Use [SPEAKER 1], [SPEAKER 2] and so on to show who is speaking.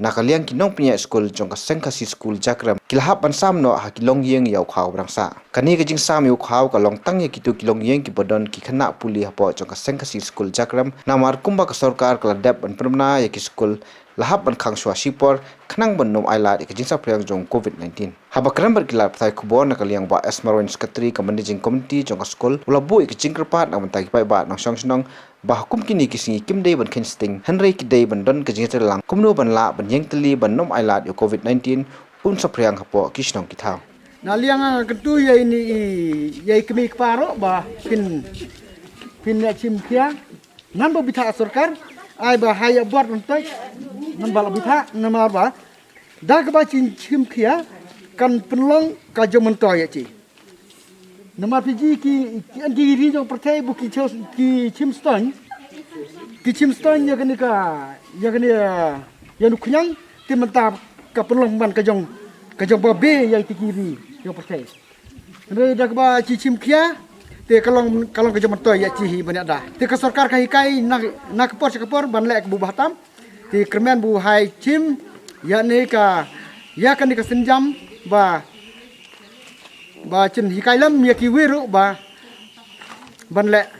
[SPEAKER 1] nakaliang kinong punya skul jong ka sengkasi skul jakram kilahap ban samno ha Longïing yau Khaw brangsa kani ka jing sam yu Khaw ka long tang ye kitu Longïing ki bodon ki Khynnah puli hapo jong ka sengkasi skul jakram namar kumba ka sarkar kala dep ban permna ye ki skul lahap ban khang shwa sipor khnang ban nom aila ka jing sa pryang jong covid-19 haba krambar kilap thai khubor nakaliang ba esmaroin secretary ka managing committee jong ka skul ulabu ki jing kerpat nang bantai pai ba nang song bah hukum kini kisingi kim day ban kinsting henry ki day ban don ka jingter lang kumno ban la ban yeng teli ban nom ailat yo covid-19 un sapriang hapo kisnong kithaw
[SPEAKER 2] na liang ketu ye ini ye kemi keparo bah pin ya chim kia nan bita sarkar ai bah haya buat untuk nan bala bita namar ba dak ba chim kia kan penlong ka jomentoy ya ci nama piji ki andiri jo pertai buki chos ki chimston ya kani ya nu kunyang ti mentap ka penlong ban ka jong babe ya tikiri yo pertai re dak ba chim kia te kalong ka jong mentoy ya ci banyak dah te ka sarkar ka hikai nak kapor ban lek bu batam ti kermen bu hai chim ya ne ka ya kan ka senjam ba chen hikai lam ya ki wiru ba ban lek